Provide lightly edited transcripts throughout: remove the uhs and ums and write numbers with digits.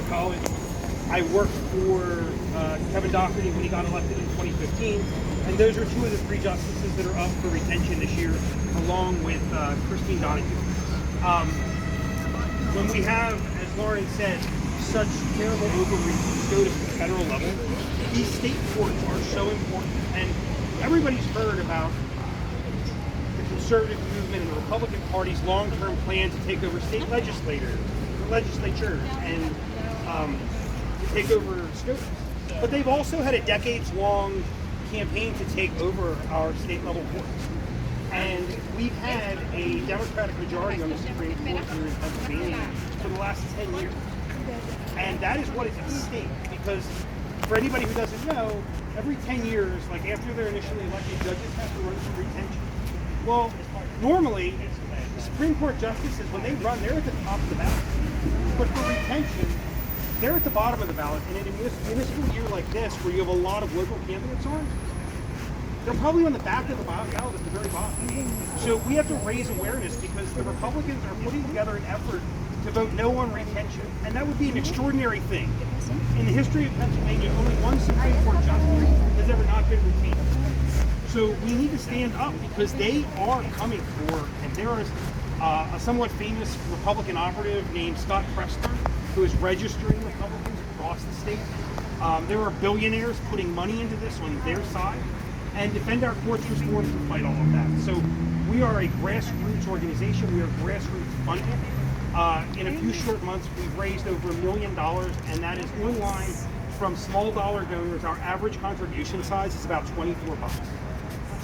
college. I worked for Kevin Doherty when he got elected in 2015, and those are two of the three justices that are up for retention this year, along with Christine Donahue. When we have, as Lauren said, such terrible overreach go to the federal level, these state courts are so important. And everybody's heard about the conservative movement and the Republican Party's long-term plan to take over state legislatures and to take over SCOTUS. But they've also had a decades-long campaign to take over our state-level courts. And we've had a Democratic majority on the Supreme Court here in Pennsylvania for the last 10 years. And that is what is at stake, because for anybody who doesn't know, every 10 years, like after they're initially elected, judges have to run for retention. Well, normally, the Supreme Court justices, when they run, they're at the top of the ballot. But for retention, they're at the bottom of the ballot. And in a municipal year like this, where you have a lot of local candidates on, they're probably on the back of the ballot at the very bottom. So we have to raise awareness, because the Republicans are putting together an effort to vote no on retention. And that would be an extraordinary thing. In the history of Pennsylvania, only one Supreme Court justice has ever not been retained. So we need to stand up, because they are coming for, and there is a somewhat famous Republican operative named Scott Presler, who is registering Republicans across the state. There are billionaires putting money into this on their side, and Defend Our Courts was formed to fight all of that. So we are a grassroots organization. We are grassroots funded. In a few short months, we've raised over $1 million, and that is online from small dollar donors. Our average contribution size is about $24.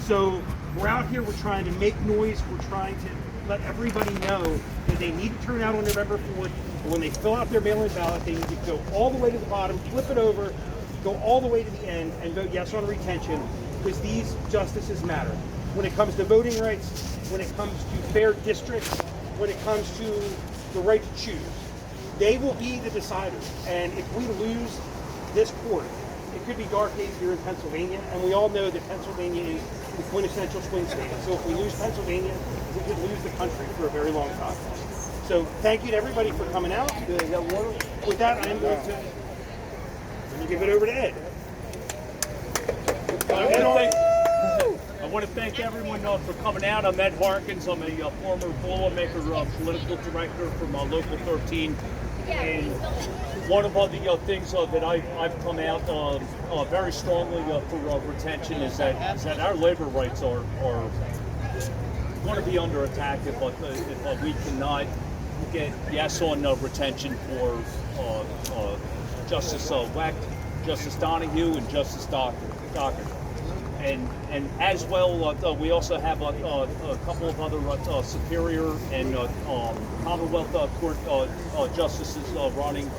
So we're out here, we're trying to make noise, we're trying to let everybody know that they need to turn out on November 4th, and when they fill out their mail-in ballot, they need to go all the way to the bottom, flip it over, go all the way to the end, and vote yes on retention, because these justices matter. When it comes to voting rights, when it comes to fair districts, when it comes to the right to choose, they will be the deciders. And if we lose this court, it could be dark days here in Pennsylvania, and we all know that Pennsylvania is the quintessential swing state. So if we lose Pennsylvania, we could lose the country for a very long time. So thank you to everybody for coming out. With that, I am going to give it over to Ed. I want to thank everyone for coming out. I'm Ed Harkins. I'm a former Boilermaker political director from Local 13. And one of the things that I've come out very strongly for retention is that our labor rights are going to be under attack if we cannot get yes on retention for Justice Wecht, Justice Donahue, and Justice Doherty. And as well, we also have a couple of other Superior and Commonwealth Court justices running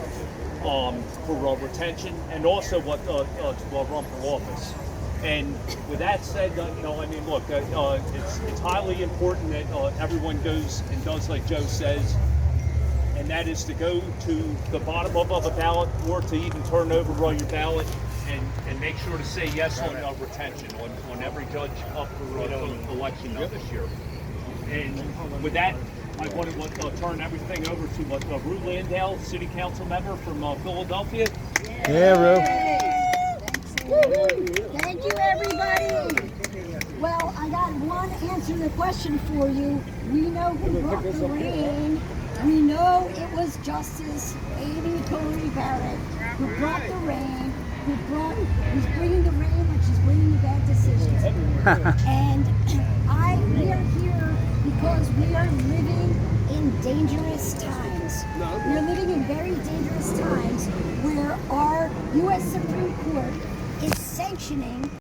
for retention, and also to run for office. And with that said, look, it's highly important that everyone goes and does like Joe says, and that is to go to the bottom of a ballot, or to even turn over your ballot and make sure to say yes on retention on every judge up for election this year. And with that, I want to turn everything over to Rue Landale, City Council member from Philadelphia. Yeah, Rue. Thank you, everybody. Well, I got one answer to the question for you. We know who brought the rain. We know it was Justice Amy Coney Barrett who brought the rain, who's bringing the rain, but she's bringing the bad decisions. And we are here because we are living in dangerous times. We are living in very dangerous times where our U.S. Supreme Court is sanctioning